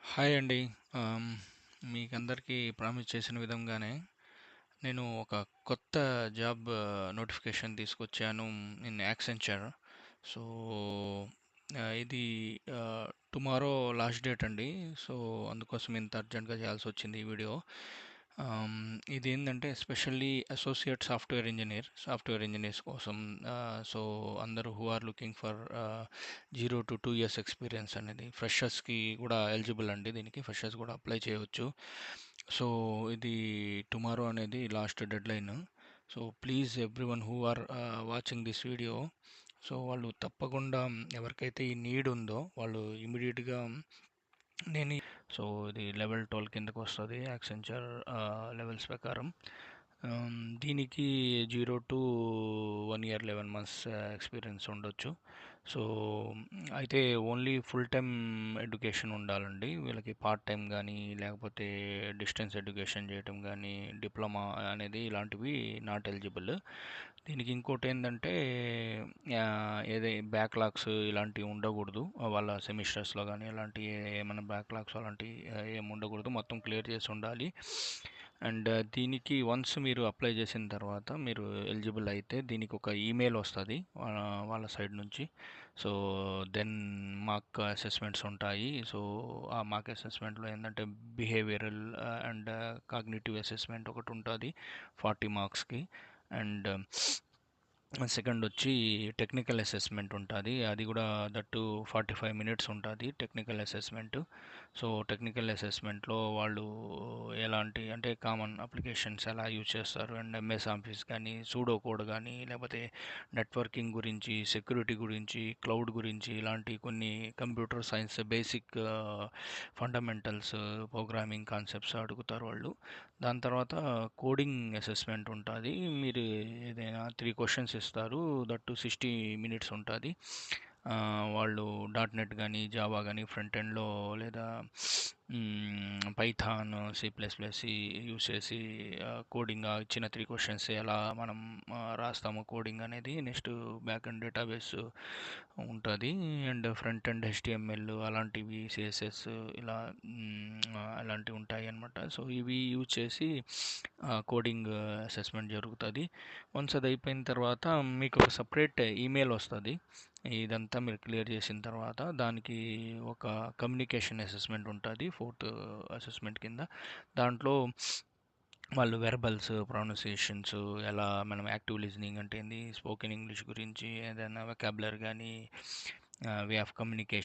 Hi అండి. ఆహ్, మీకందరికీ ప్రామిస్ చేసిన విధంగానే నేను ఒక కొత్త జాబ్ నోటిఫికేషన్ తీసుకొచ్చాను ఇన్ యాక్సెంచర్. సో, ఇది టుమారో లాస్ట్ డేట్ అండి. సో, అందుకోసం ఇంత అర్జెంట్‌గా చేయాల్సొచ్చింది ఈ వీడియో. ఆహ్, ఇదేందంటే ఎస్పెషల్లీ అసోసియేట్ సాఫ్ట్‌వేర్ ఇంజినీర్స్ కోసం. సో, అందరూ who are looking for 0-2 years experience అనేది. ఫ్రెషర్స్‌కి కూడా ఎలిజిబుల్ అండి దీనికి. ఫ్రెషర్స్ కూడా అప్లై చేయవచ్చు. సో, ఇది టుమారో అనేది last deadline. So, please everyone who are watching this video, so, వాళ్ళు తప్పకుండా ఎవరికైతే ఈ నీడ్ ఉందో వాళ్ళు ఇమ్మీడియేట్‌గా నేను సో, ఇది లెవెల్ 12 కిందకొస్తది యాక్సెంచర్ లెవెల్స్ ప్రకారం. దీనికి 0-1 ఇయర్ 11 మంత్స్ ఎక్స్‌పీరియన్స్ ఉండొచ్చు. సో, అయితే ఓన్లీ ఫుల్ టైమ్ ఎడ్యుకేషన్ ఉండాలండి. వీళ్ళకి పార్ట్ టైమ్ గానీ, లేకపోతే డిస్టెన్స్ ఎడ్యుకేషన్ చేయటం గానీ, డిప్లొమా అనేది ఇలాంటివి నాట్ ఎలిజిబుల్. దీనికి ఇంకోటేందంటే బ్యాక్‌లాగ్స్ ఇలాంటివి ఉండకూడదు. వాళ్ళ సెమిస్టర్స్‌లో గానీ, ఇలాంటియి ఏమన్నా బ్యాక్‌లాగ్స్ అలాంటియి ఏమి ఉండకూడదు. మొత్తం క్లియర్ చేసి ఉండాలి. అండ్ దీనికి వన్స్ మీరు అప్లై చేసిన తర్వాత మీరు ఎలిజిబుల్ అయితే దీనికి ఒక ఈమెయిల్ వస్తది వాళ్ళ సైడ్ నుంచి. సో, దెన్ మాక్ అసెస్మెంట్స్ ఉంటాయి. సో, ఆ మాక్ అసెస్మెంట్‌లో ఏందంటే బిహేవియరల్ అండ్ కాగ్నిటివ్ అసెస్మెంట్ ఒకటుంటది 40 మార్క్స్‌కి. అండ్ సెకండొచ్చి టెక్నికల్ అసెస్మెంట్ ఉంటది. అది గూడా దట్టు 45 మినిట్స్ ఉంటది టెక్నికల్ అసెస్మెంట్. సో, టెక్నికల్ అసెస్మెంట్‌లో వాళ్ళు ఎలాంటి అంటే కామన్ అప్లికేషన్స్ ఎలా యూజ్ చేస్తారు అండ్ ఎంఎస్ ఆఫీస్ కానీ, సూడో కోడ్ గానీ, లేకపోతే నెట్వర్కింగ్ గురించి, సెక్యూరిటీ గురించి, క్లౌడ్ గురించి ఇలాంటి కొన్ని computer science basic fundamentals, programming concepts అడుగుతారు వాళ్ళు. దాని తర్వాత కోడింగ్ అసెస్మెంట్ ఉంటుంది. మీరు ఏదైనా 3 క్వశ్చన్స్ ఇస్తారు. దట్ టు 60 మినిట్స్ ఉంటుంది. వాళ్ళు డాట్ నెట్ కానీ, జావా కానీ ఫ్రంట్ ఎండ్లో లేదా python, C plus plus use చేసి కోడింగ్ ఇచ్చిన 3 క్వశ్చన్స్ ఎలా మనం రాస్తాము కోడింగ్ అనేది. నెక్స్ట్ బ్యాక్ ఎండ్ డేటాబేస్ ఉంటుంది. అండ్ ఫ్రంట్ ఎండ్ హెచ్టిఎంఎల్ అలాంటివి, సిఎస్ఎస్ ఇలా అలాంటివి ఉంటాయి అన్నమాట. సో, ఇవి యూజ్ చేసి కోడింగ్ అసెస్మెంట్ జరుగుతుంది. వన్స్ అది అయిపోయిన తర్వాత మీకు ఒక సపరేట్ ఈమెయిల్ వస్తుంది. ఇదంతా మీరు క్లియర్ చేసిన తర్వాత దానికి ఒక కమ్యూనికేషన్ అసెస్మెంట్ ఉంటుంది ఫోర్త్ అసెస్మెంట్ కింద. దాంట్లో వాళ్ళు వెర్బల్స్, ప్రొనౌన్సియేషన్స్ ఎలా మనం యాక్టివ్ లిజనింగ్ అంటే ఏంది, స్పోకెన్ ఇంగ్లీష్ గురించి ఏదైనా వెకాబులరీ కానీ, వే ఆఫ్ కమ్యూనికేషన్